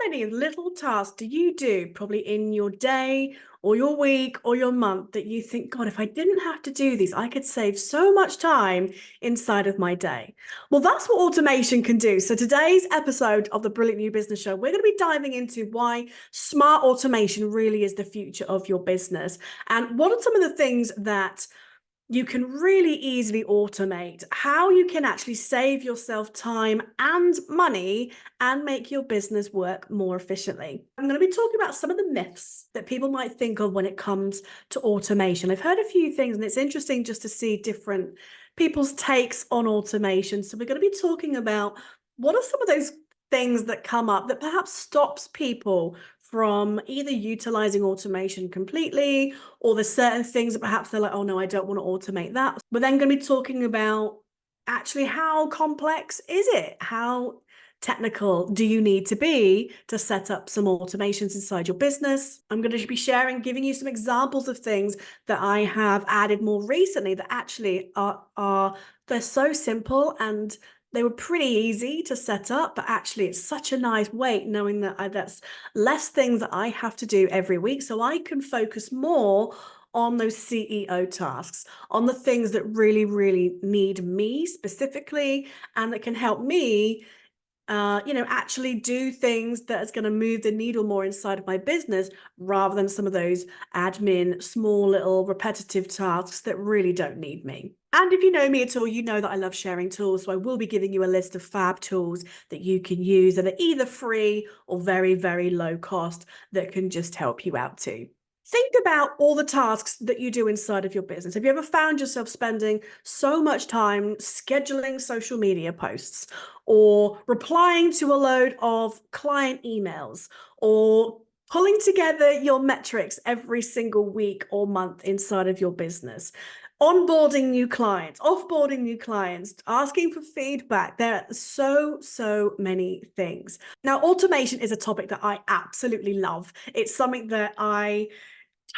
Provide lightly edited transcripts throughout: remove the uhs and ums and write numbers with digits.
many little tasks do you do probably in your day or your week or your month that you think, God, if I didn't have to do these, I could save so much time inside of my day? Well, that's what automation can do. So today's episode of the Brilliant New Business Show, we're going to be diving into why smart automation really is the future of your business. And what are some of the things that you can really easily automate, how you can actually save yourself time and money and make your business work more efficiently. I'm going to be talking about some of the myths that people might think of when it comes to automation. I've heard a few things, and it's interesting just to see different people's takes on automation. So we're going to be talking about what are some of those things that come up that perhaps stops people from either utilizing automation completely, or there's certain things that perhaps they're like, oh no, I don't want to automate that. We're then going to be talking about actually how complex is it? How technical do you need to be to set up some automations inside your business? I'm going to be sharing, giving you some examples of things that I have added more recently that actually are they're so simple and they were pretty easy to set up, but actually it's such a nice weight knowing that that's less things that I have to do every week. So I can focus more on those CEO tasks, on the things that really, really need me specifically, and that can help me actually do things that is going to move the needle more inside of my business rather than some of those admin, small little repetitive tasks that really don't need me. And if you know me at all, you know that I love sharing tools. So I will be giving you a list of fab tools that you can use that are either free or very, very low cost that can just help you out too. Think about all the tasks that you do inside of your business. Have you ever found yourself spending so much time scheduling social media posts or replying to a load of client emails or pulling together your metrics every single week or month inside of your business? Onboarding new clients, offboarding new clients, asking for feedback. There are so many things. Now, automation is a topic that I absolutely love. It's something that I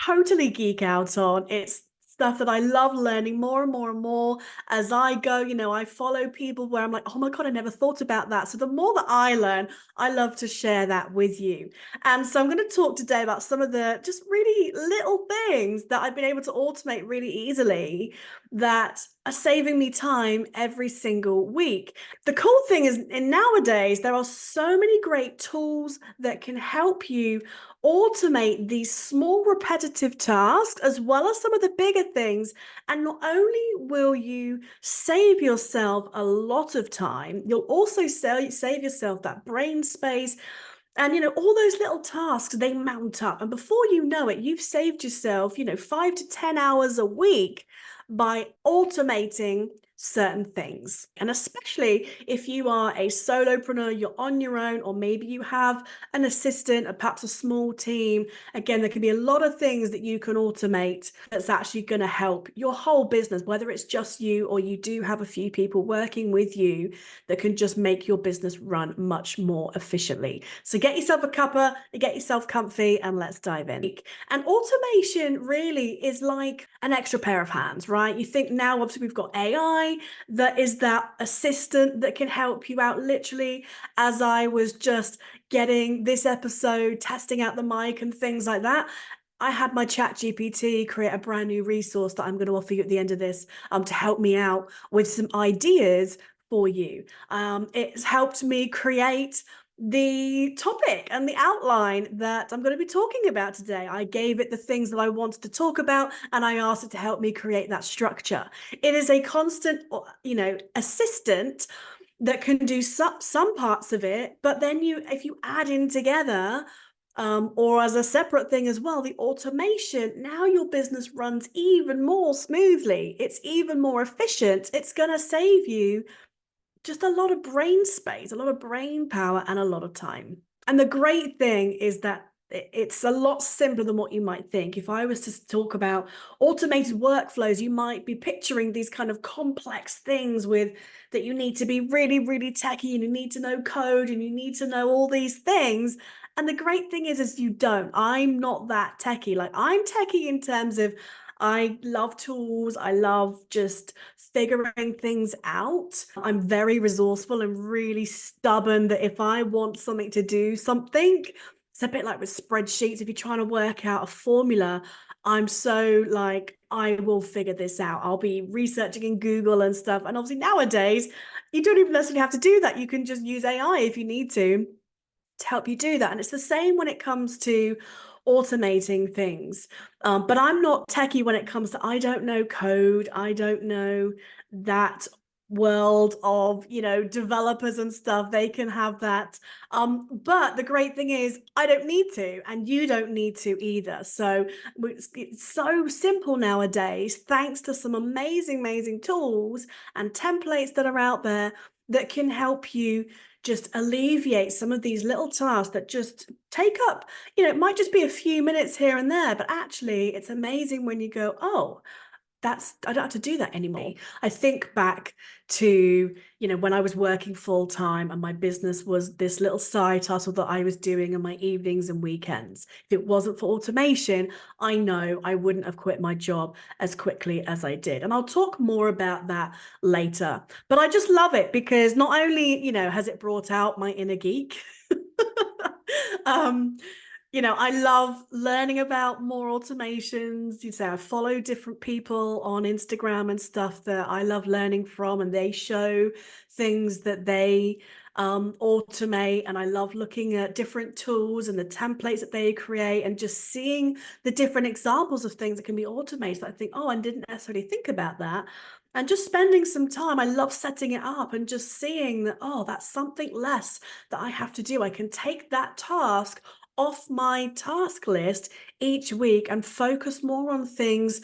totally geek out on. It's stuff that I love learning more and more and more as I go. I follow people where I'm like, oh my God, I never thought about that. So the more that I learn, I love to share that with you. And so I'm going to talk today about some of the just really little things that I've been able to automate really easily that are saving me time every single week. The cool thing is, in nowadays, there are so many great tools that can help you automate these small repetitive tasks as well as some of the bigger things. And not only will you save yourself a lot of time, you'll also save yourself that brain space. And, all those little tasks, they mount up. And before you know it, you've saved yourself, 5 to 10 hours a week by automating certain things. And especially if you are a solopreneur, you're on your own, or maybe you have an assistant or perhaps a small team. Again, there can be a lot of things that you can automate that's actually going to help your whole business, whether it's just you or you do have a few people working with you that can just make your business run much more efficiently. So get yourself a cuppa, get yourself comfy, and let's dive in. And automation really is like an extra pair of hands, right? You think now, obviously, we've got AI that is that assistant that can help you out. Literally, as I was just getting this episode, testing out the mic and things like that, I had my chat GPT create a brand new resource that I'm going to offer you at the end of this to help me out with some ideas for you. It's helped me create the topic and the outline that I'm going to be talking about today. I gave it the things that I wanted to talk about, and I asked it to help me create that structure. It is a constant, assistant that can do some parts of it, but then if you add in together, or as a separate thing as well, the automation, now your business runs even more smoothly. It's even more efficient. It's going to save you just a lot of brain space, a lot of brain power, and a lot of time. And the great thing is that it's a lot simpler than what you might think. If I was to talk about automated workflows, you might be picturing these kind of complex things that you need to be really, really techy, and you need to know code, and you need to know all these things. And the great thing is you don't. I'm not that techy. Like, I'm techy in terms of I love tools. I love just figuring things out. I'm very resourceful and really stubborn that if I want something to do something, it's a bit like with spreadsheets. If you're trying to work out a formula, I'm so like, I will figure this out. I'll be researching in Google and stuff. And obviously nowadays, you don't even necessarily have to do that. You can just use AI if you need to help you do that. And it's the same when it comes to automating things. But I'm not techie when it comes to, I don't know code. I don't know that world of, developers and stuff. They can have that. But the great thing is I don't need to, and you don't need to either. So it's so simple nowadays, thanks to some amazing, amazing tools and templates that are out there that can help you just alleviate some of these little tasks that just take up, it might just be a few minutes here and there, but actually it's amazing when you go, oh, I don't have to do that anymore. I think back to, when I was working full time and my business was this little side hustle that I was doing in my evenings and weekends. If it wasn't for automation, I know I wouldn't have quit my job as quickly as I did. And I'll talk more about that later. But I just love it because not only, has it brought out my inner geek, um, I love learning about more automations. You say I follow different people on Instagram and stuff that I love learning from, and they show things that they automate. And I love looking at different tools and the templates that they create and just seeing the different examples of things that can be automated. I think, oh, I didn't necessarily think about that. And just spending some time, I love setting it up and just seeing that, oh, that's something less that I have to do. I can take that task off my task list each week and focus more on things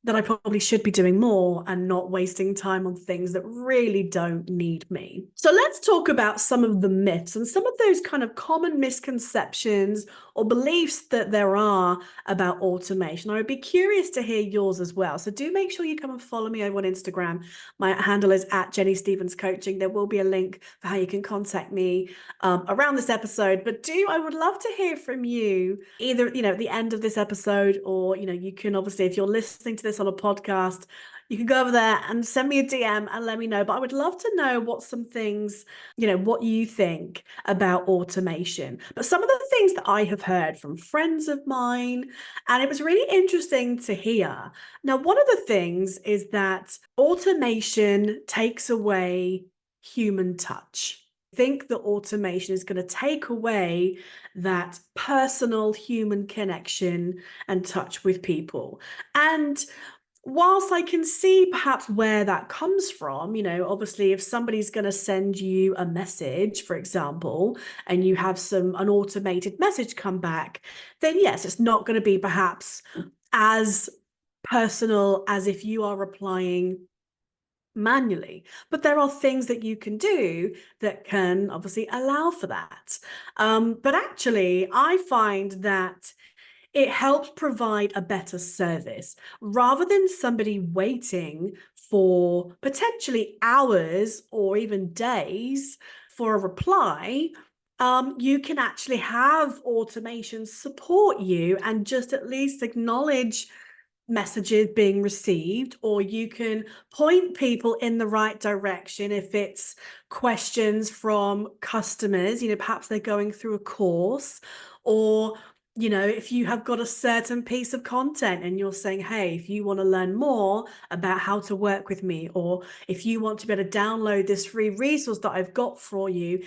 that I probably should be doing more and not wasting time on things that really don't need me. So let's talk about some of the myths and some of those kind of common misconceptions or beliefs that there are about automation. I would be curious to hear yours as well. So do make sure you come and follow me over on Instagram. My handle is at Jenny Stevens Coaching. There will be a link for how you can contact me around this episode. But I would love to hear from you either, at the end of this episode, or, you can obviously, if you're listening to this on a podcast, you can go over there and send me a DM and let me know. But I would love to know what some things, what you think about automation. But some of the things that I have heard from friends of mine, and it was really interesting to hear. Now, one of the things is that automation takes away human touch. I think that automation is going to take away that personal human connection and touch with people. And whilst I can see perhaps where that comes from, obviously if somebody's going to send you a message, for example, and you have an automated message come back, then yes, it's not going to be perhaps as personal as if you are replying manually. But there are things that you can do that can obviously allow for that. But actually, I find that it helps provide a better service rather than somebody waiting for potentially hours or even days for a reply. You can actually have automation support you and just at least acknowledge messages being received, or you can point people in the right direction if it's questions from customers, perhaps they're going through a course, or if you have got a certain piece of content and you're saying, hey, if you want to learn more about how to work with me, or if you want to be able to download this free resource that I've got for you,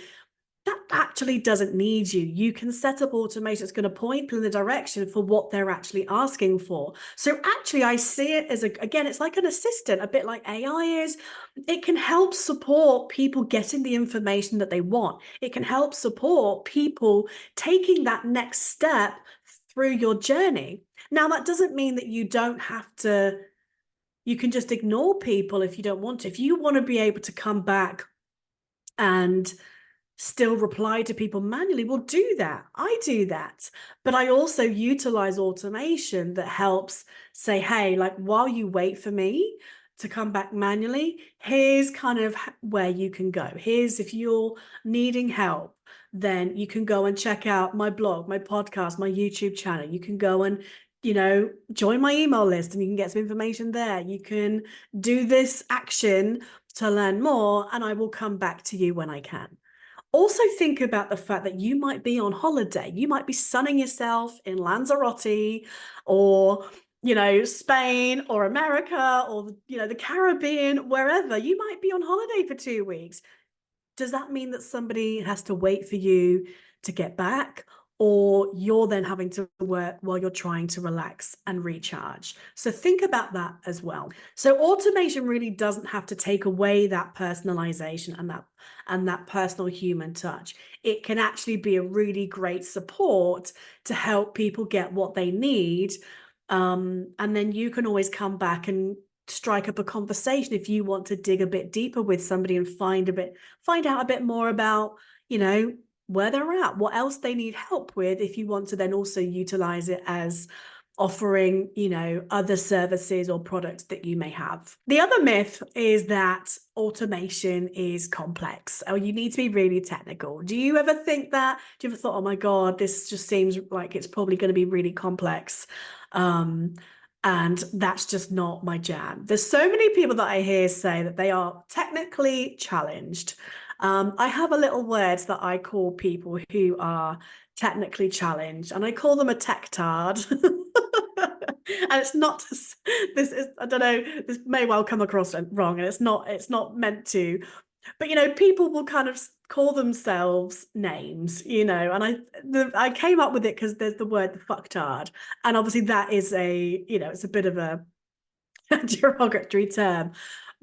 that actually doesn't need you. You can set up automation that's going to point people in the direction for what they're actually asking for. So actually, I see it as, again, it's like an assistant, a bit like AI is. It can help support people getting the information that they want. It can help support people taking that next step through your journey. Now, that doesn't mean that you don't have to, you can just ignore people if you don't want to. If you want to be able to come back and still reply to people manually, will do that. I do that. But I also utilize automation that helps say, hey, like while you wait for me to come back manually, here's kind of where you can go. Here's, if you're needing help, then you can go and check out my blog, my podcast, my YouTube channel. You can go and join my email list and you can get some information there. You can do this action to learn more, and I will come back to you when I can. Also think about the fact that you might be on holiday. You might be sunning yourself in Lanzarote or, Spain or America or, the Caribbean, wherever. You might be on holiday for 2 weeks. Does that mean that somebody has to wait for you to get back? Or you're then having to work while you're trying to relax and recharge? So think about that as well. So automation really doesn't have to take away that personalization and that personal human touch. It can actually be a really great support to help people get what they need. And then you can always come back and strike up a conversation if you want to dig a bit deeper with somebody and find out a bit more about, where they're at, what else they need help with, if you want to then also utilize it as offering, other services or products that you may have. The other myth is that automation is complex, or you need to be really technical. Do you ever think that? Do you ever thought, oh my God, this just seems like it's probably going to be really complex? And that's just not my jam. There's so many people that I hear say that they are technically challenged. I have a little word that I call people who are technically challenged, and I call them a tech tard. And it's not this is, I don't know, this may well come across wrong, and it's not meant to, but people will kind of call themselves names, and I came up with it because there's the word the fucktard, and obviously that is it's a bit of a derogatory term,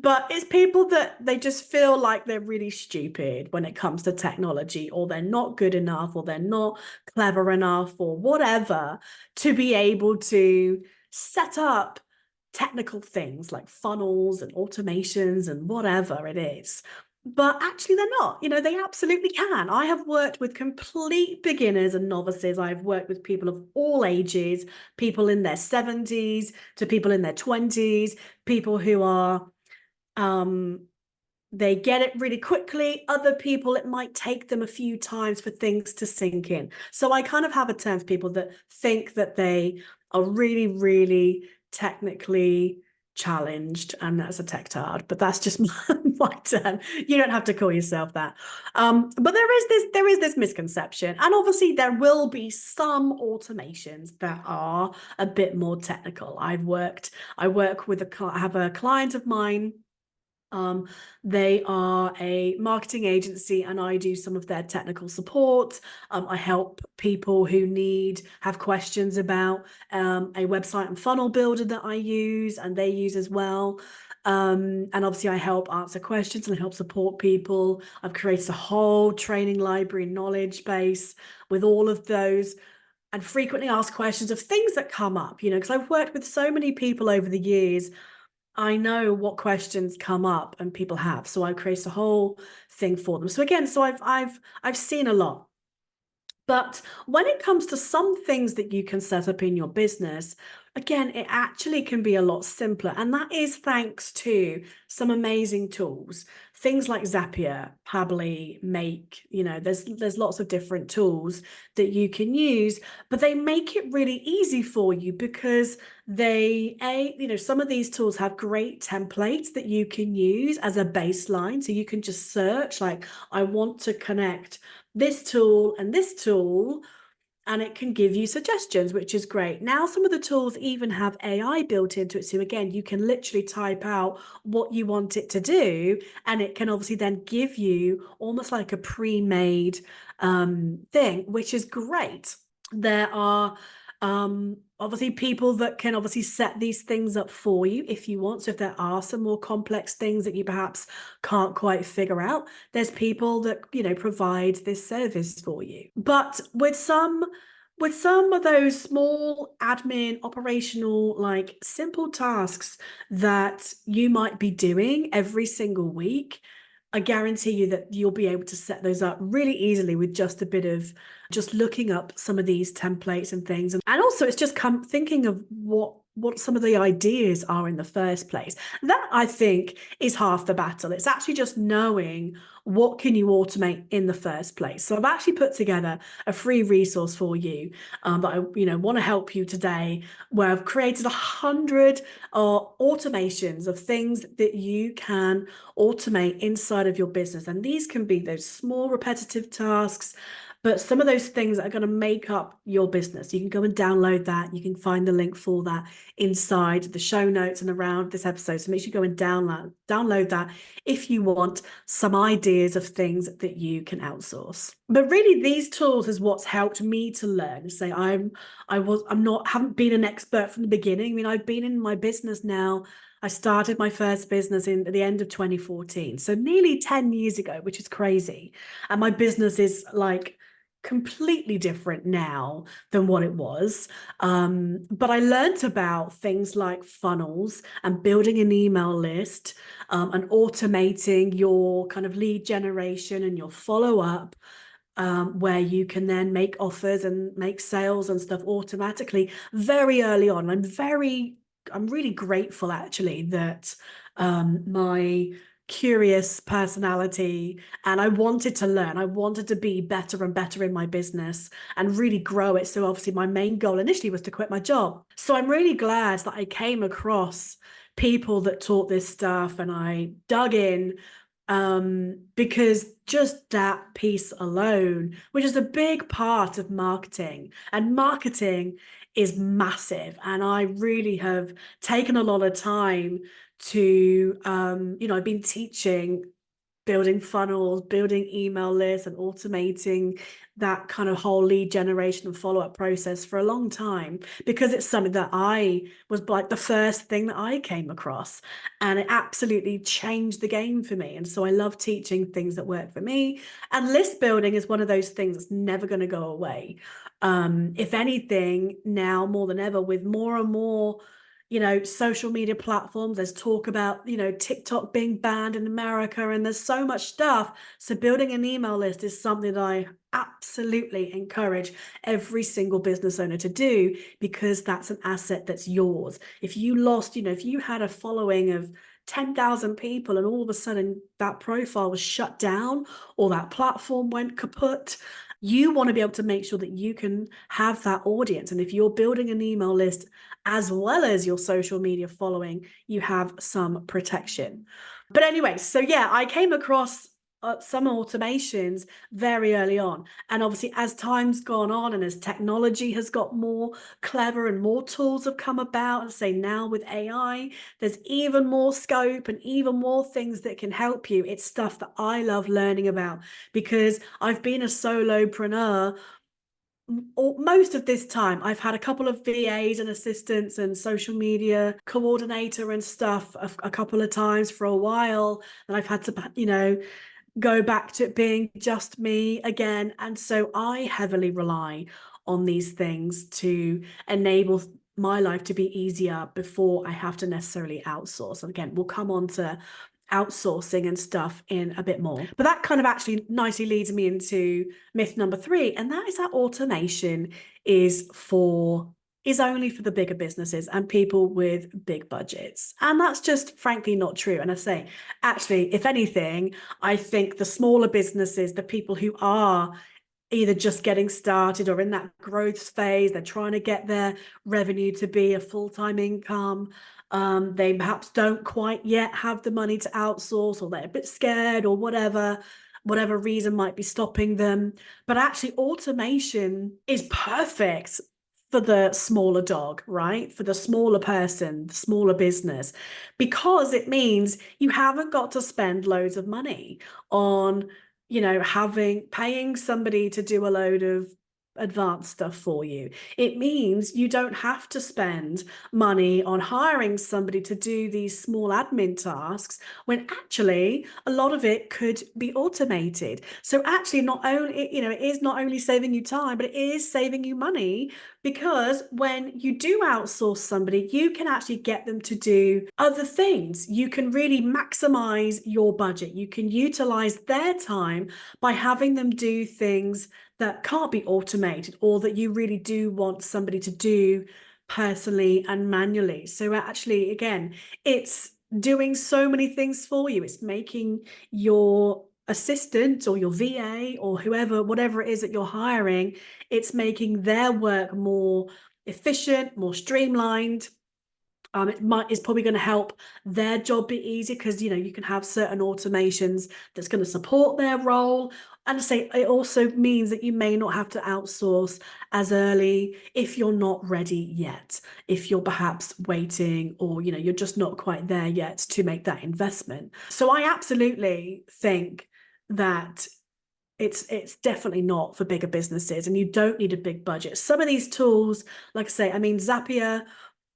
but it's people that they just feel like they're really stupid when it comes to technology, or they're not good enough, or they're not clever enough, or whatever, to be able to set up technical things like funnels and automations and whatever it is. But actually they're not, they absolutely can. I have worked with complete beginners and novices. I've worked with people of all ages, people in their 70s to people in their 20s, people who are, they get it really quickly. Other people, it might take them a few times for things to sink in. So I kind of have a term for people that think that they are really, really technically challenged, and that's a tech tard, but that's just my term. You don't have to call yourself that. But there is this misconception, and obviously there will be some automations that are a bit more technical. I have a client of mine. They are a marketing agency, and I do some of their technical support. I help people who have questions about a website and funnel builder that I use and they use as well. And obviously I help answer questions and I help support people. I've created a whole training library, knowledge base with all of those, and frequently asked questions of things that come up, because I've worked with so many people over the years. I know what questions come up and people have, so I create a whole thing for them. So again, I've seen a lot. But when it comes to some things that you can set up in your business, again, it actually can be a lot simpler. And that is thanks to some amazing tools. Things like Zapier, Pabbly, Make, there's lots of different tools that you can use, but they make it really easy for you because some of these tools have great templates that you can use as a baseline. So you can just search, like, I want to connect this tool and this tool, and it can give you suggestions, which is great. Now, some of the tools even have AI built into it. So again, you can literally type out what you want it to do, and it can obviously then give you almost like a pre-made thing, which is great. There are obviously people that can obviously set these things up for you if you want. So if there are some more complex things that you perhaps can't quite figure out, there's people that provide this service for you. But with some of those small admin, operational, like simple tasks that you might be doing every single week, I guarantee you that you'll be able to set those up really easily with just a bit of just looking up some of these templates and things. And also it's just thinking of what what some of the ideas are in the first place. That, I think, is half the battle. It's actually just knowing what can you automate in the first place. So I've actually put together a free resource for you that I want to help you today, where I've created 100 automations of things that you can automate inside of your business. And these can be those small repetitive tasks, but some of those things that are going to make up your business. You can go and download that. You can find the link for that inside the show notes and around this episode. So make sure you go and download that if you want some ideas of things that you can outsource. But really, these tools is what's helped me to learn. Say haven't been an expert from the beginning. I mean, I've been in my business now. I started my first business at the end of 2014, so nearly 10 years ago, which is crazy. And my business is like completely different now than what it was. But I learned about things like funnels and building an email list, and automating your kind of lead generation and your follow-up, where you can then make offers and make sales and stuff automatically very early on. I'm really grateful actually that my curious personality, and I wanted to learn. I wanted to be better and better in my business and really grow it. So obviously my main goal initially was to quit my job. So I'm really glad that I came across people that taught this stuff and I dug in, because just that piece alone, which is a big part of marketing, and marketing is massive. And I really have taken a lot of time to, I've been teaching building funnels, building email lists, and automating that kind of whole lead generation and follow-up process for a long time, because it's something that I was like the first thing that I came across, and it absolutely changed the game for me. And so I love teaching things that work for me, and list building is one of those things that's never going to go away. If anything, now more than ever, with more and more social media platforms, there's talk about TikTok being banned in America, and there's so much stuff. So building an email list is something that I absolutely encourage every single business owner to do, because that's an asset that's yours. If you lost, if you had a following of 10,000 people and all of a sudden that profile was shut down or that platform went kaput, you want to be able to make sure that you can have that audience. And if you're building an email list as well as your social media following, you have some protection. But anyway, so yeah, I came across some automations very early on. And obviously, as time's gone on and as technology has got more clever and more tools have come about, and say now with AI, there's even more scope and even more things that can help you. It's stuff that I love learning about, because I've been a solopreneur most of this time. I've had a couple of VAs and assistants and social media coordinator and stuff a couple of times for a while, and I've had to go back to it being just me again. And so I heavily rely on these things to enable my life to be easier before I have to necessarily outsource. And again, we'll come on to outsourcing and stuff in a bit more. But that kind of actually nicely leads me into myth number 3, and that is that automation is only for the bigger businesses and people with big budgets. And that's just frankly not true. And I say, actually, if anything, I think the smaller businesses, the people who are either just getting started or in that growth phase, they're trying to get their revenue to be a full-time income. They perhaps don't quite yet have the money to outsource, or they're a bit scared, or whatever reason might be stopping them. But actually, automation is perfect for the smaller dog, right? For the smaller person, the smaller business, because it means you haven't got to spend loads of money on paying somebody to do a load of advanced stuff for you. It means you don't have to spend money on hiring somebody to do these small admin tasks, when actually a lot of it could be automated. So actually, not only it is not only saving you time, but it is saving you money, because when you do outsource somebody, you can actually get them to do other things. You can really maximize your budget. You can utilize their time by having them do things that can't be automated, or that you really do want somebody to do personally and manually. So actually, again, it's doing so many things for you. It's making your assistant or your VA or whoever, whatever it is that you're hiring, it's making their work more efficient, more streamlined. It's probably going to help their job be easier because you can have certain automations that's going to support their role. And say it also means that you may not have to outsource as early if you're not ready yet, if you're perhaps waiting or you're just not quite there yet to make that investment. So I absolutely think that it's definitely not for bigger businesses, and you don't need a big budget. Some of these tools, like I say, I mean, Zapier,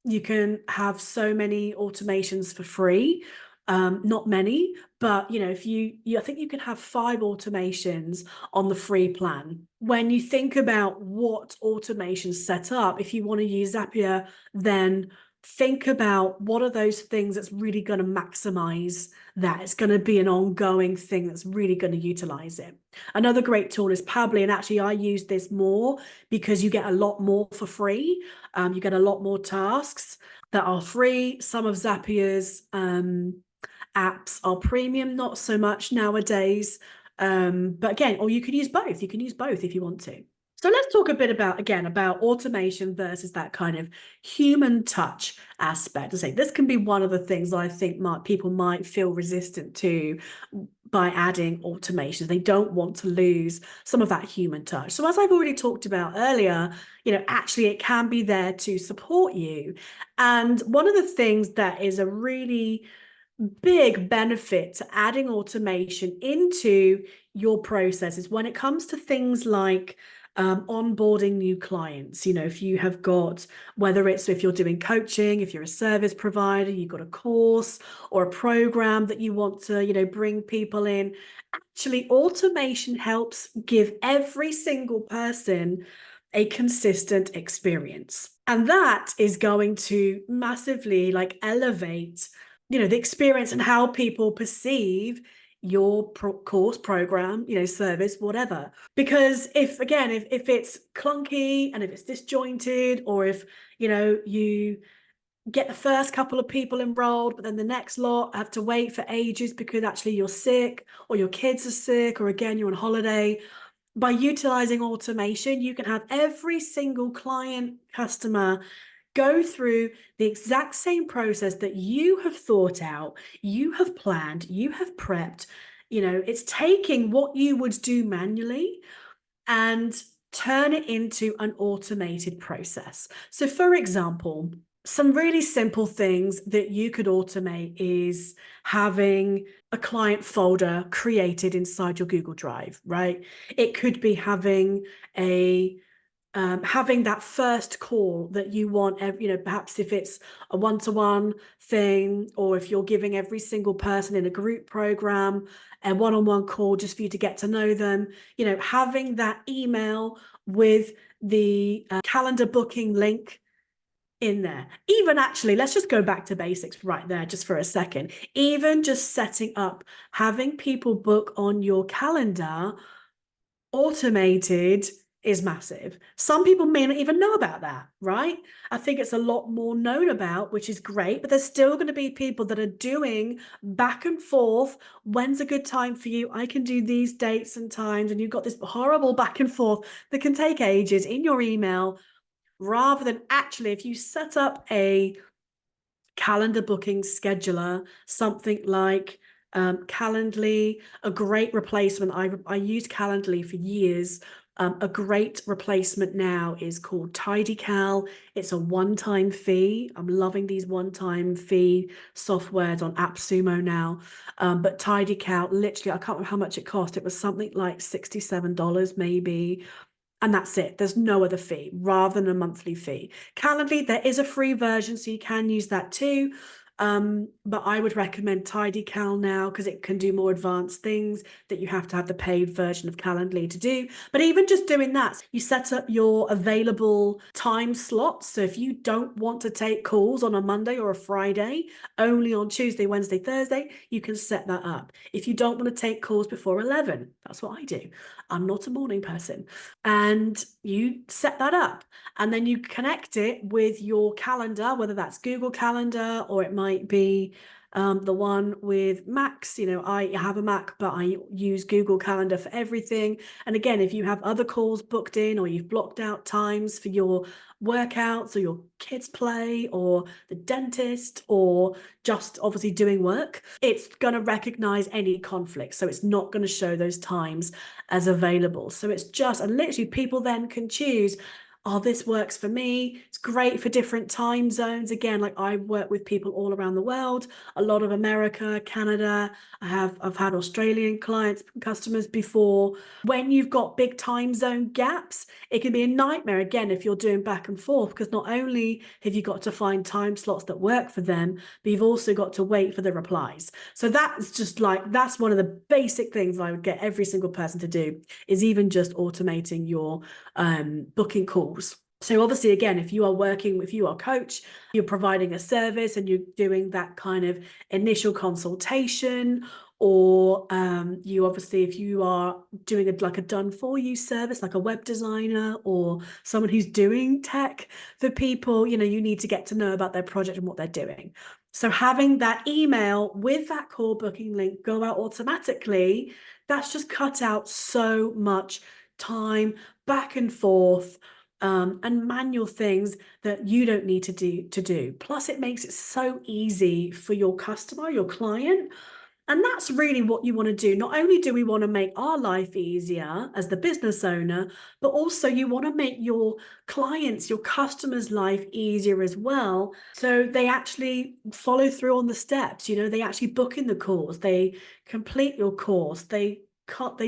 you can have so many automations for free. Not many, but if I think you can have 5 automations on the free plan. When you think about what automations set up, if you want to use Zapier, then think about what are those things that's really going to maximize that. It's going to be an ongoing thing that's really going to utilize it. Another great tool is Pabbly, and actually I use this more because you get a lot more for free. You get a lot more tasks that are free. Some of Zapier's apps are premium, not so much nowadays. But again, or you can use both. You can use both if you want to. So let's talk a bit about automation versus that kind of human touch aspect. I say this can be one of the things I think people might feel resistant to by adding automation. They don't want to lose some of that human touch. So as I've already talked about earlier, actually it can be there to support you. And one of the things that is a really big benefit to adding automation into your processes when it comes to things like onboarding new clients. If you have got, whether it's if you're doing coaching, if you're a service provider, you've got a course or a program that you want to, bring people in. Actually, automation helps give every single person a consistent experience. And that is going to massively elevate the experience and how people perceive your course, program, service, whatever. Because if it's clunky and if it's disjointed, or if you get the first couple of people enrolled, but then the next lot have to wait for ages because actually you're sick or your kids are sick, or again you're on holiday. By utilizing automation, you can have every single client, customer go through the exact same process that you have thought out, you have planned, you have prepped. It's taking what you would do manually and turn it into an automated process. So for example, some really simple things that you could automate is having a client folder created inside your Google Drive, right? It could be having that first call that you want, perhaps if it's a one-to-one thing, or if you're giving every single person in a group program a one-on-one call just for you to get to know them, having that email with the calendar booking link in there. Even actually, let's just go back to basics right there just for a second. Even just setting up, having people book on your calendar automated is massive. Some people may not even know about that, right? I think it's a lot more known about, which is great, but there's still going to be people that are doing back and forth. When's a good time for you? I can do these dates and times, and you've got this horrible back and forth that can take ages in your email, rather than actually, if you set up a calendar booking scheduler, something like Calendly, a great replacement. I used Calendly for years. A great replacement now is called TidyCal. It's a one-time fee. I'm loving these one-time fee softwares on AppSumo now. But TidyCal, literally, I can't remember how much it cost. It was something like $67 maybe. And that's it. There's no other fee rather than a monthly fee. Calendly, there is a free version, so you can use that too. But I would recommend TidyCal now because it can do more advanced things that you have to have the paid version of Calendly to do. But even just doing that, you set up your available time slots. So if you don't want to take calls on a Monday or a Friday, only on Tuesday, Wednesday, Thursday, you can set that up. If you don't want to take calls before 11, that's what I do. I'm not a morning person. And you set that up, and then you connect it with your calendar, whether that's Google Calendar or it might be the one with Macs. I have a Mac, but I use Google Calendar for everything. And again, if you have other calls booked in, or you've blocked out times for your workouts or your kids play or the dentist or just obviously doing work, it's going to recognize any conflict. So it's not going to show those times as available. So it's just, and literally people then can choose, oh, this works for me. It's great for different time zones. Again, like I work with people all around the world, a lot of America, Canada. I've had Australian clients, customers before. When you've got big time zone gaps, it can be a nightmare again if you're doing back and forth, because not only have you got to find time slots that work for them, but you've also got to wait for the replies. So that's just like, that's one of the basic things I would get every single person to do, is even just automating your booking calls. So obviously, again, if you are a coach, you're providing a service and you're doing that kind of initial consultation, or you obviously, if you are doing like a done for you service, like a web designer or someone who's doing tech for people, you need to get to know about their project and what they're doing. So having that email with that call booking link go out automatically, that's just cut out so much time back and forth, and manual things that you don't need to do. Plus, it makes it so easy for your customer, your client. And that's really what you want to do. Not only do we want to make our life easier as the business owner, but also you want to make your clients, your customers' life easier as well. So they actually follow through on the steps. They actually book in the course, they complete your course, they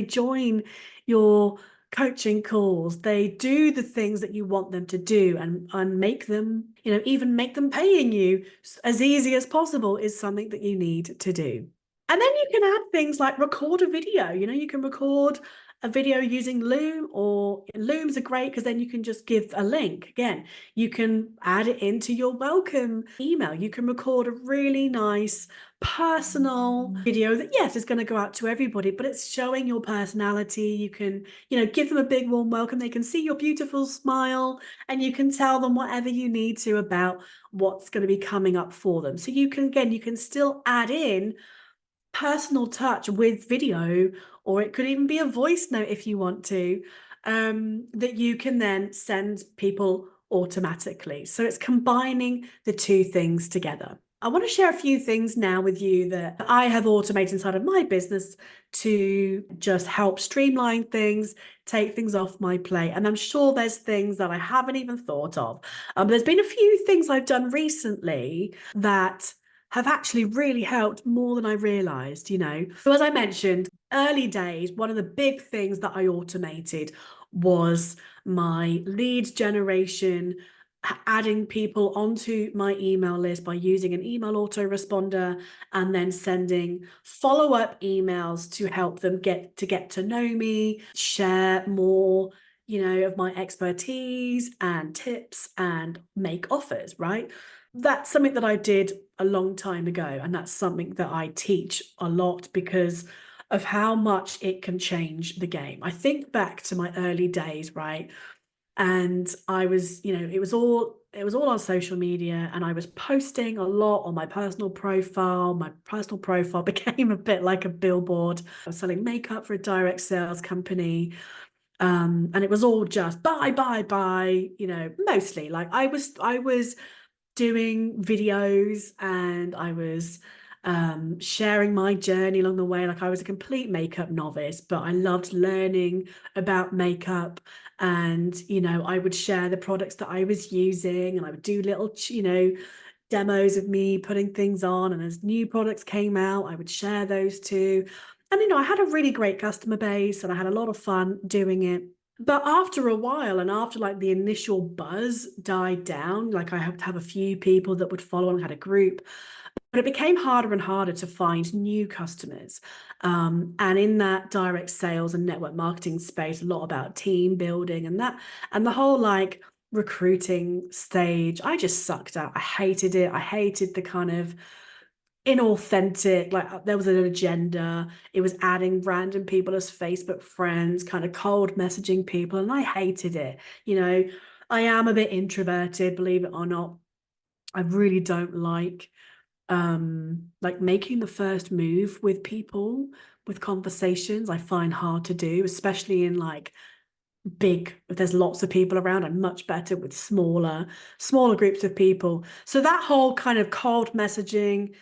join your coaching calls, they do the things that you want them to do, and make them, even make them paying you as easy as possible is something that you need to do. And then you can add things like record a video. You can record a video using Loom, or Looms are great because then you can just give a link. Again, you can add it into your welcome email. You can record a really nice personal video that, yes, is going to go out to everybody, but it's showing your personality. You can, give them a big warm welcome. They can see your beautiful smile, and you can tell them whatever you need to about what's going to be coming up for them. So you can still add in personal touch with video, or it could even be a voice note if you want to, that you can then send people automatically. So it's combining the two things together. I want to share a few things now with you that I have automated inside of my business to just help streamline things, take things off my plate. And I'm sure there's things that I haven't even thought of. There's been a few things I've done recently that have actually really helped more than I realized. So as I mentioned, early days, one of the big things that I automated was my lead generation, adding people onto my email list by using an email autoresponder, and then sending follow-up emails to help them get to know me, share more, of my expertise and tips, and make offers, right? That's something that I did a long time ago, and that's something that I teach a lot because of how much it can change the game. I think back to my early days, right? And I was, it was all on social media, and I was posting a lot on my personal profile. My personal profile became a bit like a billboard. I was selling makeup for a direct sales company. And it was all just buy, mostly. Like I was doing videos, and I was sharing my journey along the way. Like I was a complete makeup novice, but I loved learning about makeup, and I would share the products that I was using, and I would do little demos of me putting things on, and as new products came out, I would share those too. And I had a really great customer base, and I had a lot of fun doing it. But after a while, and after like the initial buzz died down, like I had to have a few people that would follow, and had a group, but it became harder and harder to find new customers. And in that direct sales and network marketing space, a lot about team building and that, and the whole like recruiting stage, I just sucked out. I hated it. I hated the kind of inauthentic, like there was an agenda. It was adding random people as Facebook friends, kind of cold messaging people, and I hated it. I am a bit introverted, believe it or not. I really don't like making the first move with people, with conversations. I find hard to do, especially in like big, if there's lots of people around. I'm much better with smaller groups of people. So that whole kind of cold messaging,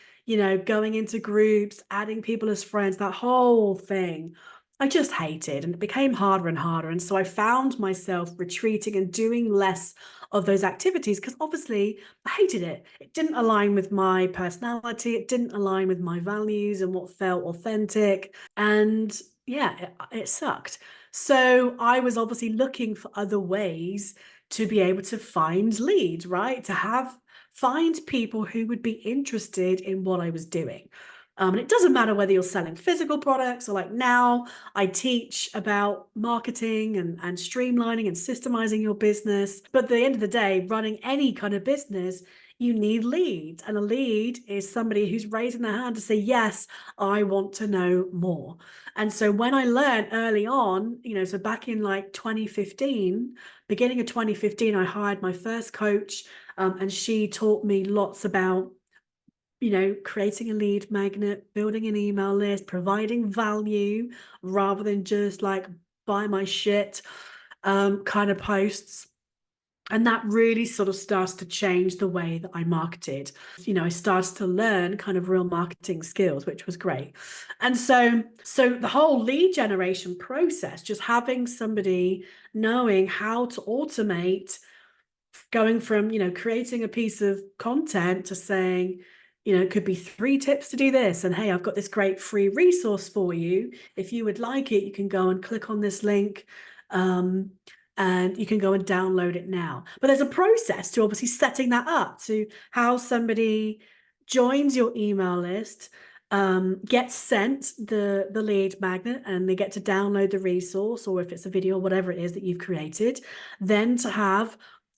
going into groups, adding people as friends, that whole thing, I just hated, and it became harder and harder. And so I found myself retreating and doing less of those activities because obviously I hated it. It didn't align with my personality, it didn't align with my values and what felt authentic. And yeah, it sucked. So I was obviously looking for other ways to be able to find leads, right? Find people who would be interested in what I was doing. And it doesn't matter whether you're selling physical products or like now I teach about marketing and streamlining and systemizing your business. But at the end of the day, running any kind of business, you need leads. And a lead is somebody who's raising their hand to say, yes, I want to know more. And so when I learned early on, so back in like 2015, beginning of 2015, I hired my first coach, and she taught me lots about creating a lead magnet, building an email list, providing value rather than just like buy my shit kind of posts. And that really sort of starts to change the way that I marketed. I started to learn kind of real marketing skills, which was great. And so the whole lead generation process, just having somebody knowing how to automate, going from creating a piece of content to saying, it could be 3 tips to do this, and hey, I've got this great free resource for you. If you would like it, you can go and click on this link, and you can go and download it now. But there's a process to obviously setting that up, to how somebody joins your email list, gets sent the lead magnet, and they get to download the resource, or if it's a video, whatever it is that you've created, then to have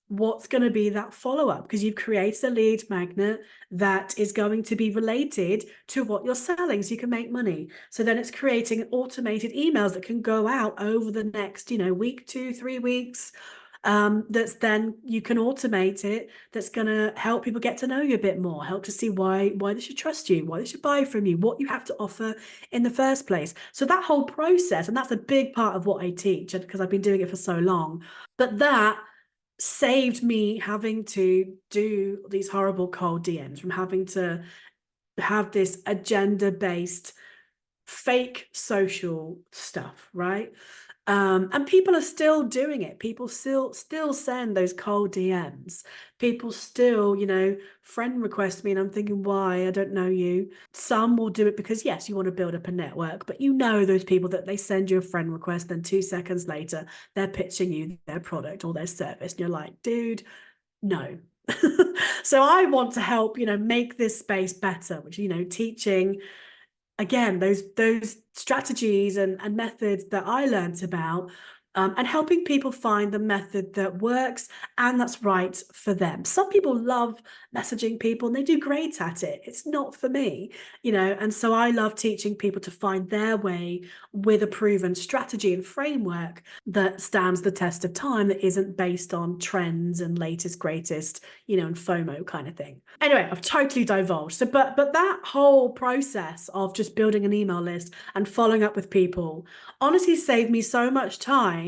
what's going to be that follow-up, because you've created a lead magnet that is going to be related to what you're selling so you can make money. So then it's creating automated emails that can go out over the next week, 2-3 weeks, that's then you can automate it, that's going to help people get to know you a bit more, help to see why they should trust you, why they should buy from you, what you have to offer in the first place. So that whole process, and that's a big part of what I teach because I've been doing it for so long, but that saved me having to do these horrible cold DMs, from having to have this agenda-based fake social stuff, right? And people are still doing it. People still send those cold DMs. People still, friend request me, and I'm thinking, why? I don't know you. Some will do it because, yes, you want to build up a network, but those people that they send you a friend request, then 2 seconds later, they're pitching you their product or their service. And you're like, dude, no. So I want to help, make this space better, which, teaching again those strategies and methods that I learned about, and helping people find the method that works and that's right for them. Some people love messaging people and they do great at it. It's not for me, and so I love teaching people to find their way with a proven strategy and framework that stands the test of time, that isn't based on trends and latest greatest, and FOMO kind of thing. Anyway, I've totally divulged. So but that whole process of just building an email list and following up with people honestly saved me so much time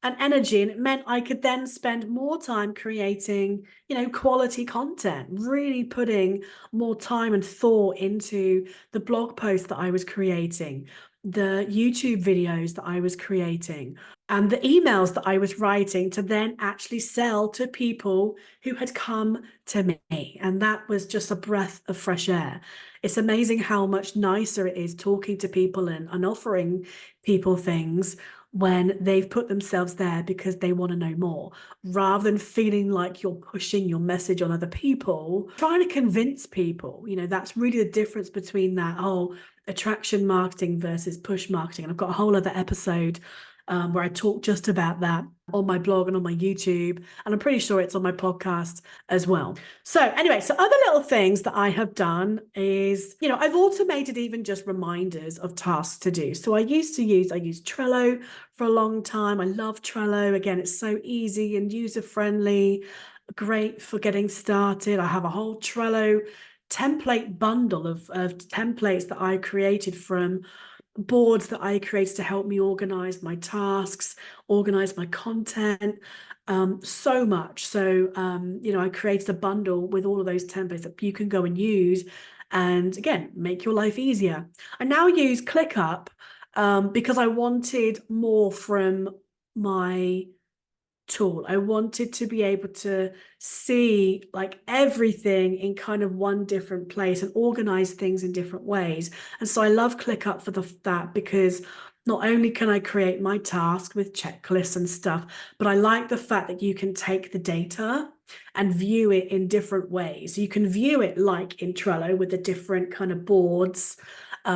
and energy, and it meant I could then spend more time creating quality content, really putting more time and thought into the blog posts that I was creating, the YouTube videos that I was creating, and the emails that I was writing to then actually sell to people who had come to me. And that was just a breath of fresh air. It's amazing how much nicer it is talking to people and offering people things when they've put themselves there because they want to know more, rather than feeling like you're pushing your message on other people, trying to convince people. That's really the difference between that whole attraction marketing versus push marketing. And I've got a whole other episode where I talk just about that on my blog and on my YouTube. And I'm pretty sure it's on my podcast as well. So anyway, so other little things that I have done is, I've automated even just reminders of tasks to do. So I used Trello for a long time. I love Trello. Again, it's so easy and user-friendly, great for getting started. I have a whole Trello template bundle of templates that I created from boards that I created to help me organize my tasks, organize my content, so much. So, I created a bundle with all of those templates that you can go and use and again, make your life easier. I now use ClickUp because I wanted more from my tool. I wanted to be able to see like everything in kind of one different place and organize things in different ways. And so I love ClickUp for that because not only can I create my task with checklists and stuff, but I like the fact that you can take the data and view it in different ways. You can view it like in Trello with the different kind of boards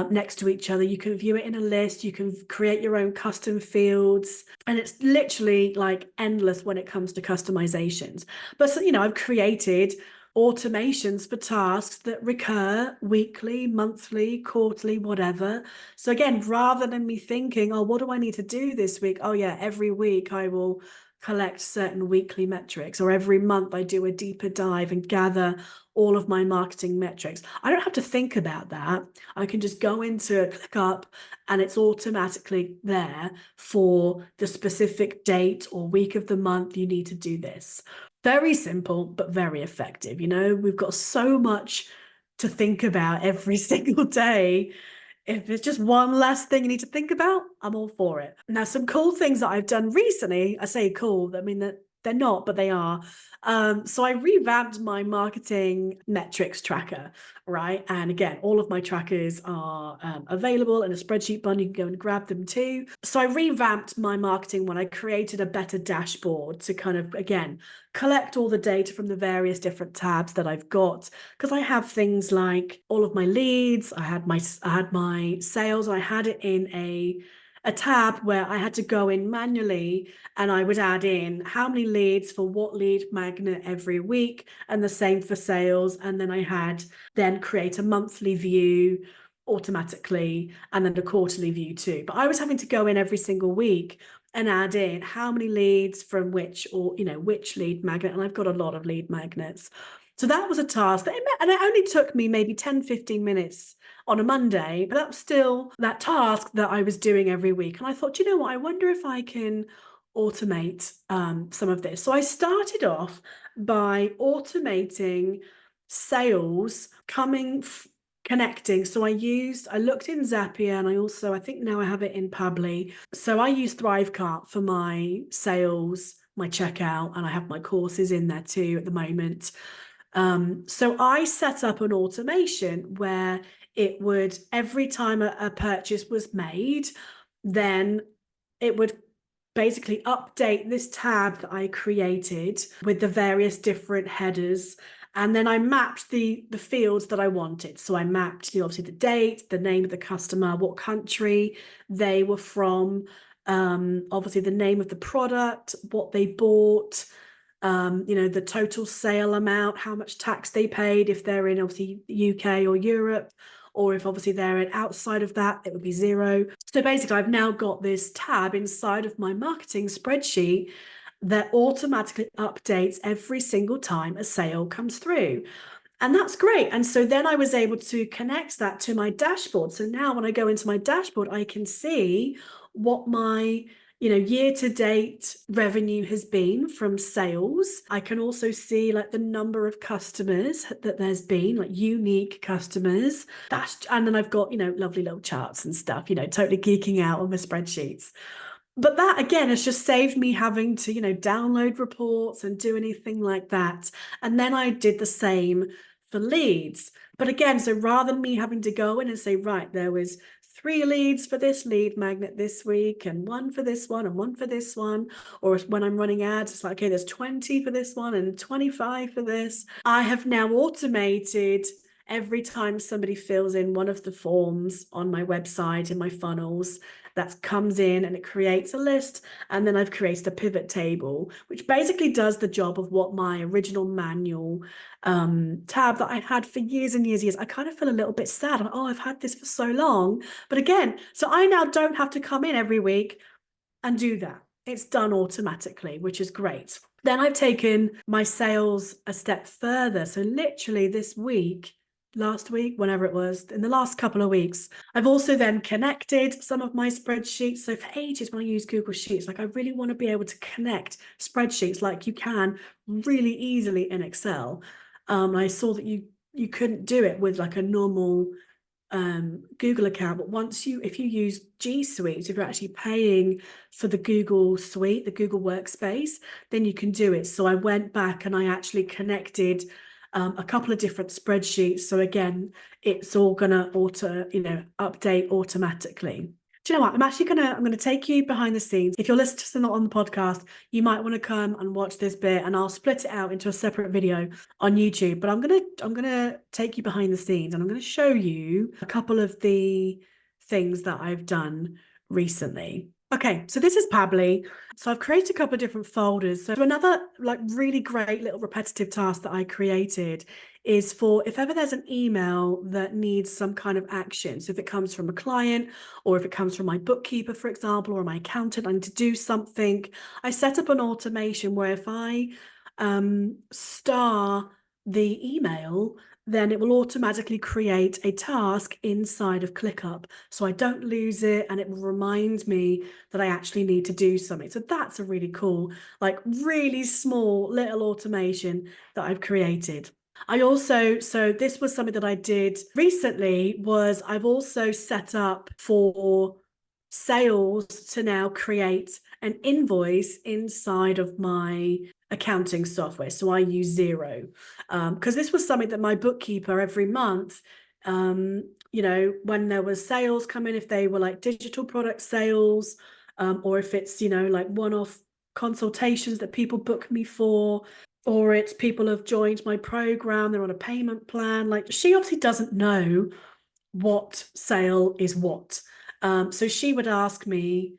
next to each other. You can view it in a list. You can create your own custom fields. And it's literally like endless when it comes to customizations. But so, I've created automations for tasks that recur weekly, monthly, quarterly, whatever. So again, rather than me thinking, oh, what do I need to do this week? Oh yeah, every week I will collect certain weekly metrics, or every month I do a deeper dive and gather all of my marketing metrics. I don't have to think about that. I can just go into ClickUp and it's automatically there for the specific date or week of the month you need to do this. Very simple, but very effective. We've got so much to think about every single day. If it's just one less thing you need to think about, I'm all for it. Now, some cool things that I've done recently, I say cool, I mean that they're not, but they are. So I revamped my marketing metrics tracker, right? And again, all of my trackers are available in a spreadsheet bundle. You can go and grab them too. So I revamped my marketing one. I created a better dashboard to kind of, again, collect all the data from the various different tabs that I've got, because I have things like all of my leads. I had my sales. I had it in a tab where I had to go in manually and I would add in how many leads for what lead magnet every week, and the same for sales. And then I had create a monthly view automatically and then a quarterly view too. But I was having to go in every single week and add in how many leads from which lead magnet. And I've got a lot of lead magnets. So that was a task and it only took me maybe 10-15 minutes on a Monday, but that was still that task that I was doing every week. And I thought, you know what, I wonder if I can automate some of this. So I started off by automating sales connecting. So I looked in Zapier, and I think now I have it in Pabbly. So I use Thrivecart for my sales, my checkout, and I have my courses in there too at the moment. So I set up an automation where it would, every time a purchase was made, then it would basically update this tab that I created with the various different headers. And then I mapped the fields that I wanted. So I mapped, obviously the date, the name of the customer, what country they were from, obviously the name of the product, what they bought, the total sale amount, how much tax they paid if they're in obviously UK or Europe, or if obviously they're outside of that, it would be 0. So basically, I've now got this tab inside of my marketing spreadsheet that automatically updates every single time a sale comes through. And that's great. And so then I was able to connect that to my dashboard. So now when I go into my dashboard, I can see what my year-to-date revenue has been from sales. I can also see like the number of customers that there's been, like unique customers. And then I've got, lovely little charts and stuff, totally geeking out on the spreadsheets. But that, again, has just saved me having to, download reports and do anything like that. And then I did the same for leads. But again, so rather than me having to go in and say, right, there was 3 leads for this lead magnet this week, and 1 for this one, and 1 for this one, or when I'm running ads, it's like, okay, there's 20 for this one and 25 for this. I have now automated every time somebody fills in one of the forms on my website in my funnels, that comes in and it creates a list. And then I've created a pivot table, which basically does the job of what my original manual tab that I had for years and years. I kind of feel a little bit sad. Oh, I've had this for so long. But again, so I now don't have to come in every week and do that. It's done automatically, which is great. Then I've taken my sales a step further. So literally this week, last week, whenever it was, in the last couple of weeks, I've also then connected some of my spreadsheets. So for ages when I use Google Sheets, like I really want to be able to connect spreadsheets like you can really easily in Excel. I saw that you couldn't do it with like a normal Google account, but if you use G Suite, if you're actually paying for the Google Suite, the Google Workspace, then you can do it. So I went back and I actually connected a couple of different spreadsheets. So again, it's all gonna update automatically. Do you know what? I'm gonna take you behind the scenes. If you're listening to not on the podcast, you might want to come and watch this bit, and I'll split it out into a separate video on YouTube. But I'm gonna take you behind the scenes, and I'm gonna show you a couple of the things that I've done recently. Okay, so this is Pabbly. So I've created a couple of different folders. So another like really great little repetitive task that I created is for if ever there's an email that needs some kind of action. So if it comes from a client or if it comes from my bookkeeper, for example, or my accountant, I need to do something. I set up an automation where if I star the email, then it will automatically create a task inside of ClickUp. So I don't lose it and it will remind me that I actually need to do something. So that's a really cool, like really small little automation that I've created. So this was something that I did recently, was I've also set up for sales to now create an invoice inside of my accounting software. So I use Xero because this was something that my bookkeeper every month, when there was sales coming, if they were like digital product sales, or if it's, like one-off consultations that people book me for, or it's people have joined my program, they're on a payment plan. Like she obviously doesn't know what sale is what. So she would ask me,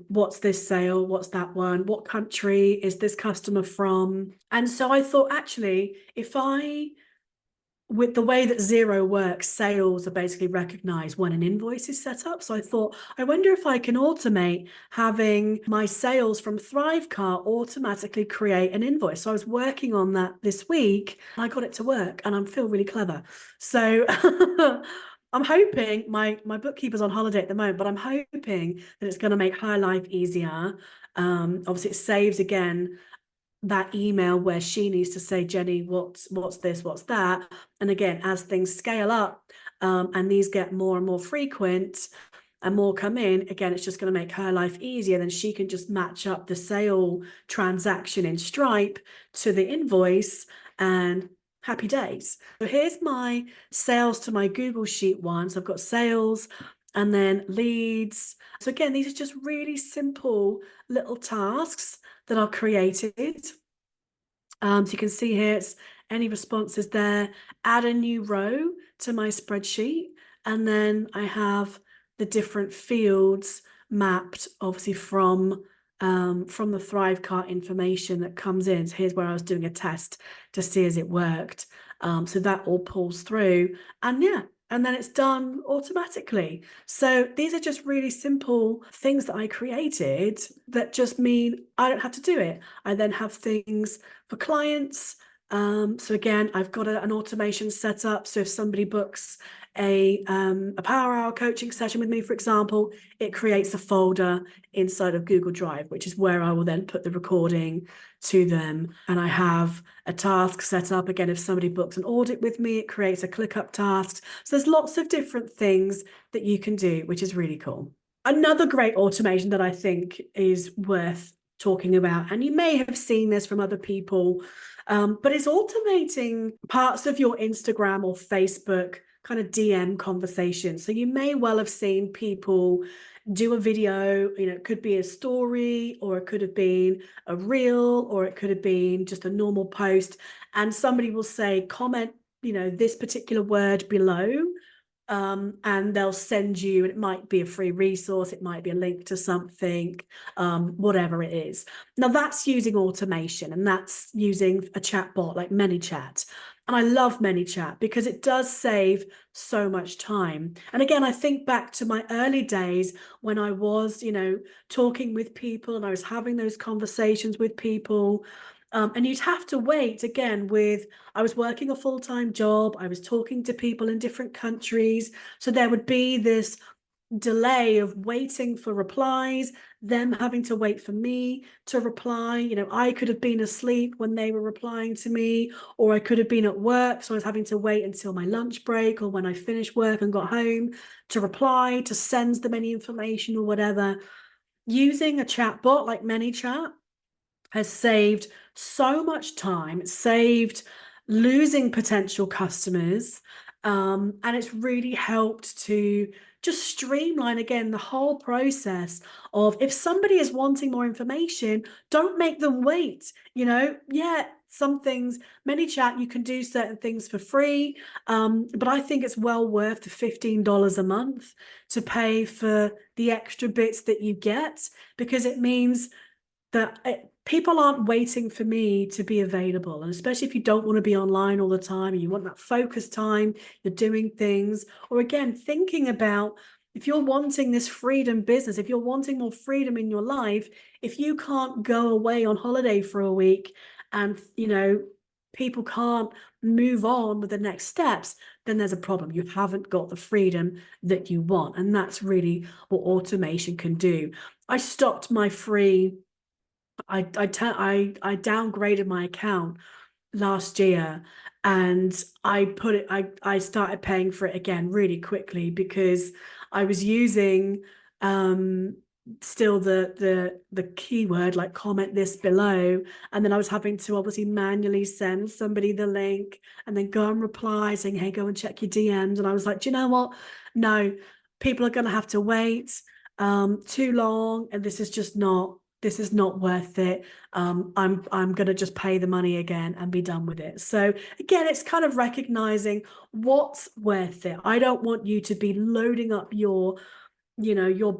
what's this sale? What's that one? What country is this customer from? And so I thought, actually, with the way that Xero works, sales are basically recognized when an invoice is set up. So I thought, I wonder if I can automate having my sales from Thrivecart automatically create an invoice. So I was working on that this week and I got it to work and I feel really clever. So I'm hoping my bookkeeper's on holiday at the moment, but I'm hoping that it's going to make her life easier. Obviously it saves again that email where she needs to say, Jenny, what's this, what's that? And again, as things scale up and these get more and more frequent and more come in, again, it's just going to make her life easier. Then she can just match up the sale transaction in Stripe to the invoice and happy days. So here's my sales to my Google Sheet one. So I've got sales and then leads. So again, these are just really simple little tasks that are created. So you can see here, it's any responses there, add a new row to my spreadsheet. And then I have the different fields mapped, obviously from the Thrivecart information that comes in. So here's where I was doing a test to see as it worked. So that all pulls through, and yeah, and then it's done automatically. So these are just really simple things that I created that just mean I don't have to do it. I then have things for clients. So again, I've got an automation set up. So if somebody books a power hour coaching session with me, for example, it creates a folder inside of Google Drive, which is where I will then put the recording to them. And I have a task set up. Again, if somebody books an audit with me, it creates a ClickUp task. So there's lots of different things that you can do, which is really cool. Another great automation that I think is worth talking about, and you may have seen this from other people, but it's automating parts of your Instagram or Facebook kind of DM conversation. So you may well have seen people do a video, it could be a story, or it could have been a reel, or it could have been just a normal post, and somebody will say, comment, this particular word below. and they'll send you, and it might be a free resource, it might be a link to something, whatever it is. Now that's using automation, and that's using a chat bot like ManyChat. And I love ManyChat because it does save so much time. And again, I think back to my early days when I was, talking with people and I was having those conversations with people. And you'd have to wait again I was working a full-time job. I was talking to people in different countries. So there would be this delay of waiting for replies, them having to wait for me to reply. I could have been asleep when they were replying to me, or I could have been at work. So I was having to wait until my lunch break or when I finished work and got home to reply, to send them any information or whatever. Using a chatbot like ManyChat has saved so much time. It's saved losing potential customers. And it's really helped to just streamline again the whole process of, if somebody is wanting more information, don't make them wait. Yeah, some things, ManyChat, you can do certain things for free, but I think it's well worth the $15 a month to pay for the extra bits that you get, because it means that people aren't waiting for me to be available. And especially if you don't want to be online all the time and you want that focus time, you're doing things, or again, thinking about, if you're wanting this freedom business, if you're wanting more freedom in your life, if you can't go away on holiday for a week and, people can't move on with the next steps, then there's a problem. You haven't got the freedom that you want. And that's really what automation can do. I stopped my free I downgraded my account last year, and I started paying for it again really quickly because I was using still the keyword like comment this below, and then I was having to obviously manually send somebody the link and then go and reply saying, hey, go and check your DMs. And I was like, do you know what? No, people are going to have to wait too long, and this is not worth it. I'm going to just pay the money again and be done with it. So again, it's kind of recognizing what's worth it. I don't want you to be loading up your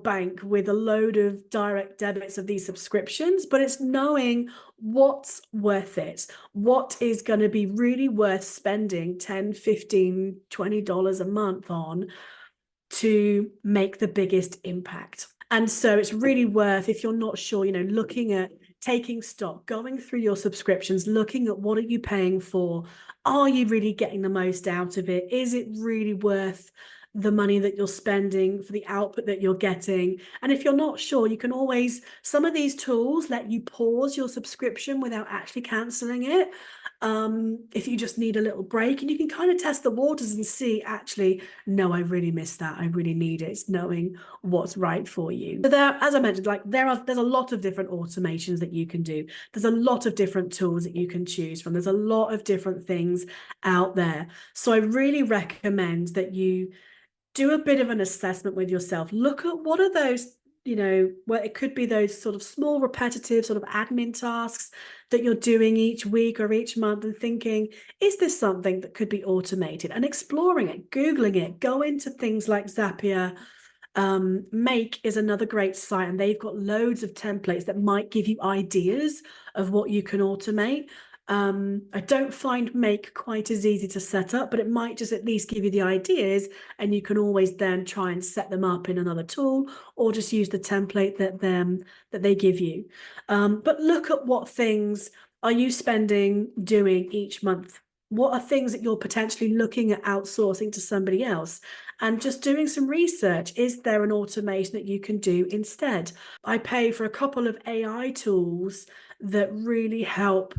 bank with a load of direct debits of these subscriptions, but it's knowing what's worth it, what is going to be really worth spending $10, $15, $20 a month on to make the biggest impact. And so it's really worth, if you're not sure, looking at taking stock, going through your subscriptions, looking at what are you paying for? Are you really getting the most out of it? Is it really worth the money that you're spending for the output that you're getting? And if you're not sure, you can always, some of these tools let you pause your subscription without actually canceling it. If you just need a little break, and you can kind of test the waters and see, actually, no, I really missed that. I really need it. It's knowing what's right for you. So there, as I mentioned, there's a lot of different automations that you can do. There's a lot of different tools that you can choose from. There's a lot of different things out there. So I really recommend that you do a bit of an assessment with yourself. Look at what are those, where it could be those sort of small, repetitive sort of admin tasks that you're doing each week or each month, and thinking, is this something that could be automated? And exploring it, Googling it, go into things like Zapier. Make is another great site, and they've got loads of templates that might give you ideas of what you can automate. I don't find Make quite as easy to set up, but it might just at least give you the ideas, and you can always then try and set them up in another tool, or just use the template that they give you. But look at what things are you doing each month. What are things that you're potentially looking at outsourcing to somebody else? And just doing some research. Is there an automation that you can do instead? I pay for a couple of AI tools that really help,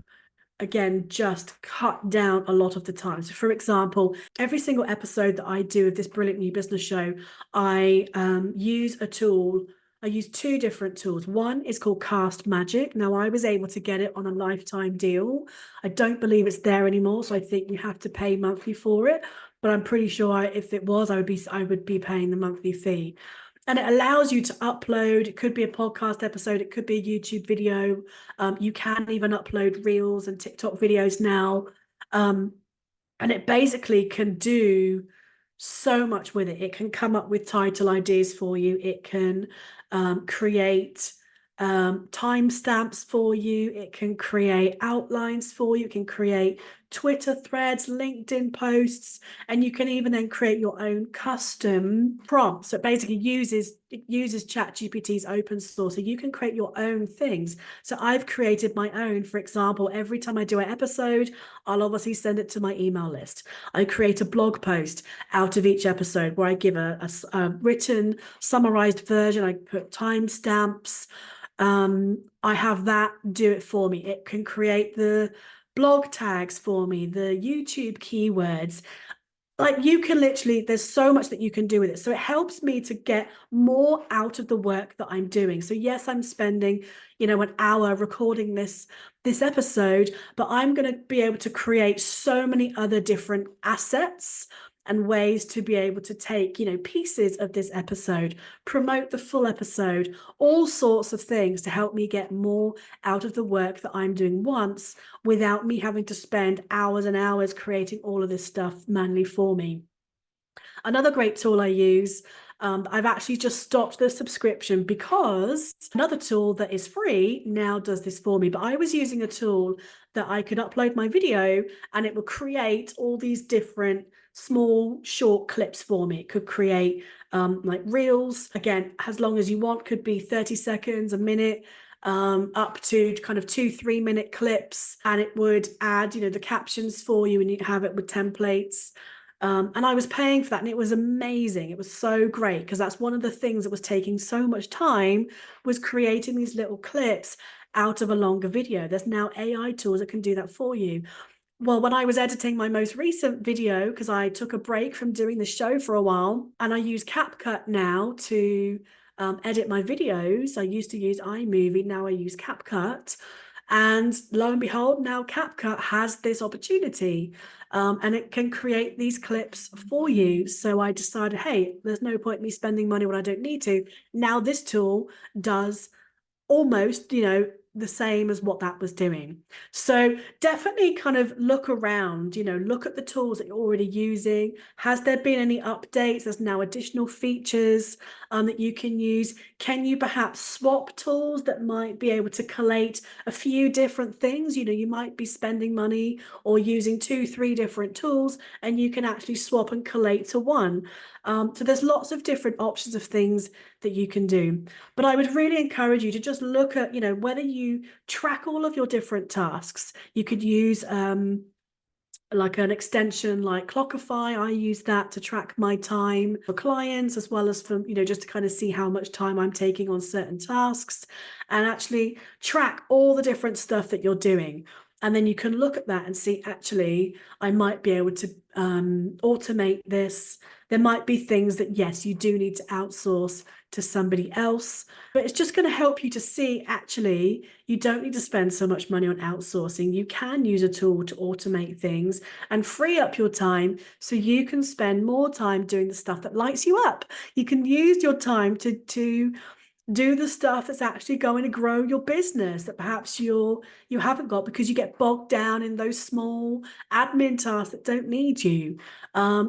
again, just cut down a lot of the time. So for example, every single episode that I do of this brilliant new business show, I use a tool. I use two different tools. One is called Cast Magic. Now, I was able to get it on a lifetime deal. I don't believe it's there anymore, so I think you have to pay monthly for it. But I'm pretty sure if it was, I would be paying the monthly fee. And it allows you to upload. It could be a podcast episode. It could be a YouTube video. You can even upload Reels and TikTok videos now. And it basically can do so much with it. It can come up with title ideas for you. It can create timestamps for you. It can create outlines for you. It can create Twitter threads, LinkedIn posts, and you can even then create your own custom prompts. So it basically uses ChatGPT's open source. So you can create your own things. So I've created my own. For example, every time I do an episode, I'll obviously send it to my email list. I create a blog post out of each episode where I give a written, summarized version. I put timestamps. I have that do it for me. It can create the blog tags for me, the YouTube keywords. Like you can literally, there's so much that you can do with it. So it helps me to get more out of the work that I'm doing. So yes, I'm spending, an hour recording this episode, but I'm going to be able to create so many other different assets and ways to be able to take, pieces of this episode, promote the full episode, all sorts of things to help me get more out of the work that I'm doing once without me having to spend hours and hours creating all of this stuff manually for me. Another great tool I use, I've actually just stopped the subscription because another tool that is free now does this for me. But I was using a tool that I could upload my video and it would create all these different small short clips for me. It could create like reels, again, as long as you want, could be 30 seconds, a minute, up to kind of 2-3 minute clips, and it would add the captions for you, and you have it with templates. And I was paying for that, and it was amazing. It was so great because that's one of the things that was taking so much time, was creating these little clips out of a longer video. There's now AI tools that can do that for you. Well, when I was editing my most recent video, because I took a break from doing the show for a while, and I use CapCut now to edit my videos. I used to use iMovie, now I use CapCut. And lo and behold, now CapCut has this opportunity, and it can create these clips for you. So I decided, hey, there's no point in me spending money when I don't need to. Now this tool does almost, the same as what that was doing. So definitely kind of look around, look at the tools that you're already using. Has there been any updates? There's now additional features that you can use. Can you perhaps swap tools that might be able to collate a few different things? You might be spending money or using 2-3 different tools, and you can actually swap and collate to one. So there's lots of different options of things that you can do. But I would really encourage you to just look at, whether you track all of your different tasks. You could use like an extension like Clockify. I use that to track my time for clients, as well as for, just to kind of see how much time I'm taking on certain tasks, and actually track all the different stuff that you're doing. And then you can look at that and see, actually, I might be able to automate this. There might be things that, yes, you do need to outsource to somebody else, but it's just going to help you to see, actually, you don't need to spend so much money on outsourcing. You can use a tool to automate things and free up your time so you can spend more time doing the stuff that lights you up. You can use your time to do the stuff that's actually going to grow your business that perhaps you haven't got, because you get bogged down in those small admin tasks that don't need you.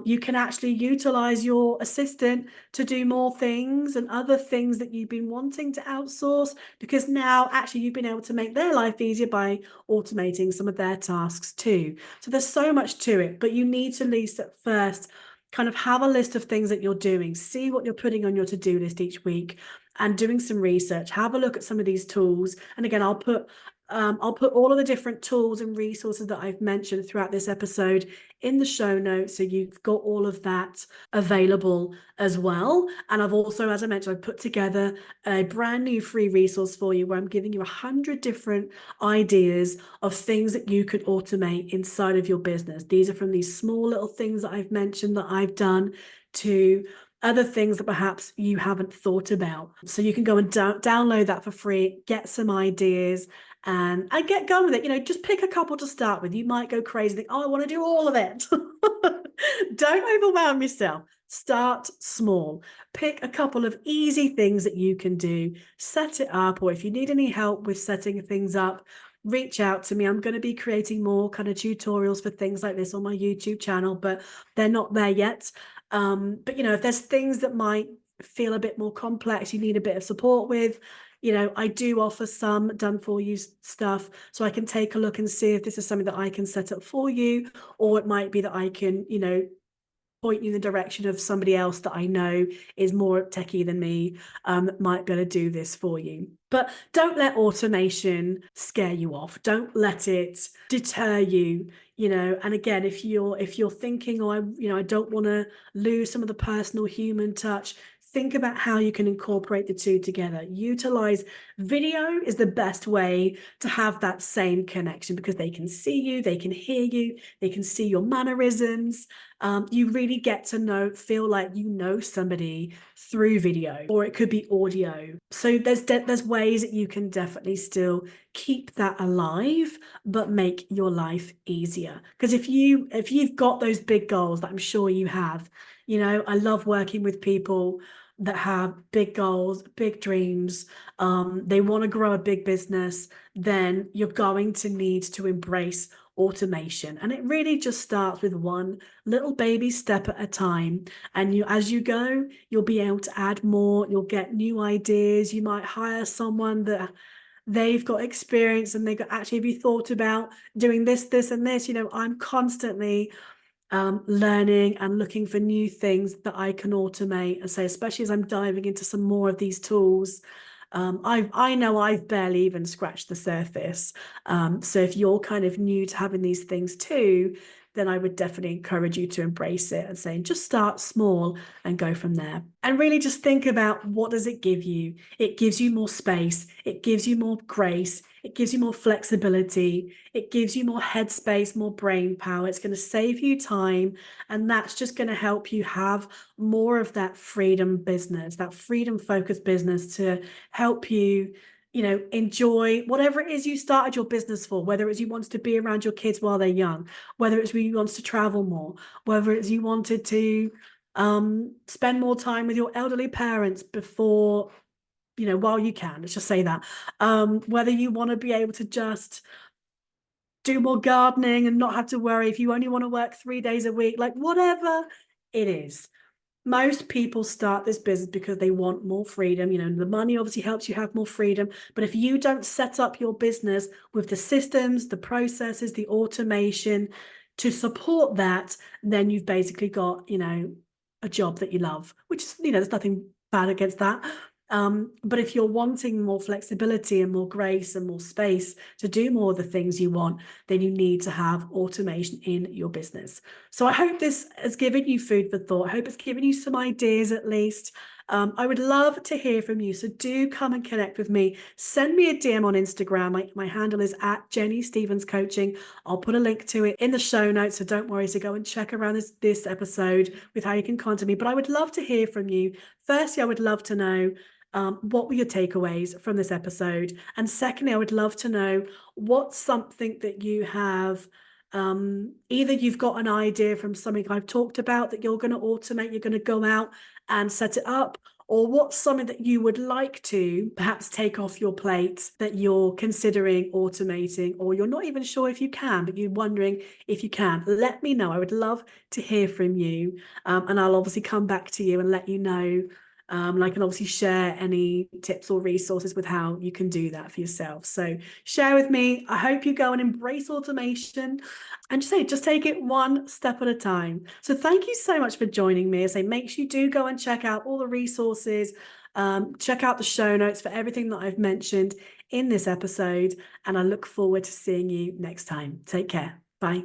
You can actually utilize your assistant to do more things and other things that you've been wanting to outsource, because now actually you've been able to make their life easier by automating some of their tasks too. So there's so much to it, but you need to at least at first kind of have a list of things that you're doing, see what you're putting on your to-do list each week, and doing some research. Have a look at some of these tools. And again, I'll put all of the different tools and resources that I've mentioned throughout this episode in the show notes, so you've got all of that available as well. And I've also, as I mentioned, I've put together a brand new free resource for you where I'm giving you 100 different ideas of things that you could automate inside of your business. These are from these small little things that I've mentioned that I've done to other things that perhaps you haven't thought about. So you can go and download that for free, get some ideas, and get going with it. Just pick a couple to start with. You might go crazy, think, oh, I want to do all of it. Don't overwhelm yourself. Start small. Pick a couple of easy things that you can do. Set it up, or if you need any help with setting things up, reach out to me. I'm going to be creating more kind of tutorials for things like this on my YouTube channel, but they're not there yet. But, if there's things that might feel a bit more complex, you need a bit of support with, I do offer some done for you stuff, so I can take a look and see if this is something that I can set up for you, or it might be that I can, point you in the direction of somebody else that I know is more techie than me, that might be able to do this for you. But don't let automation scare you off. Don't let it deter you. And again, if you're thinking, oh, I don't want to lose some of the personal human touch, think about how you can incorporate the two together. Utilize video is the best way to have that same connection, because they can see you, they can hear you, they can see your mannerisms. You really get to feel like you know somebody through video, or it could be audio. So there's ways that you can definitely still keep that alive, but make your life easier. Because if you've got those big goals that I'm sure you have, I love working with people that have big goals, big dreams, they want to grow a big business, then you're going to need to embrace automation. And it really just starts with one little baby step at a time. And as you go, you'll be able to add more, you'll get new ideas. You might hire someone that they've got experience and they go, actually, have you thought about doing this, this, and this? I'm constantly learning and looking for new things that I can automate. And so, especially as I'm diving into some more of these tools, I know I've barely even scratched the surface. So if you're kind of new to having these things too, then I would definitely encourage you to embrace it and say, just start small and go from there. And really just think about, what does it give you? It gives you more space. It gives you more grace. It gives you more flexibility. It gives you more headspace, more brain power. It's going to save you time. And that's just going to help you have more of that freedom business, that freedom focused business, to help you enjoy whatever it is you started your business for, whether it's you wanted to be around your kids while they're young, whether it's you wanted to travel more, whether it's you wanted to spend more time with your elderly parents before, while you can, let's just say that, whether you want to be able to just do more gardening and not have to worry if you only want to work 3 days a week, like whatever it is. Most people start this business because they want more freedom. The money obviously helps you have more freedom. But if you don't set up your business with the systems, the processes, the automation to support that, then you've basically got, a job that you love, which is, there's nothing bad against that. But if you're wanting more flexibility and more grace and more space to do more of the things you want, then you need to have automation in your business. So I hope this has given you food for thought. I hope it's given you some ideas at least. I would love to hear from you. So do come and connect with me. Send me a DM on Instagram. My handle is @JennyStevensCoaching. I'll put a link to it in the show notes, so don't worry. So go and check around this episode with how you can contact me. But I would love to hear from you. Firstly, I would love to know, what were your takeaways from this episode? And secondly, I would love to know what's something that you have, either you've got an idea from something I've talked about that you're going to automate, you're going to go out and set it up, or what's something that you would like to perhaps take off your plate that you're considering automating, or you're not even sure if you can, but you're wondering if you can. Let me know. I would love to hear from you, and I'll obviously come back to you and let you know. And I can obviously share any tips or resources with how you can do that for yourself. So share with me. I hope you go and embrace automation and just take it one step at a time. So thank you so much for joining me. I say, make sure you do go and check out all the resources. Check out the show notes for everything that I've mentioned in this episode. And I look forward to seeing you next time. Take care. Bye.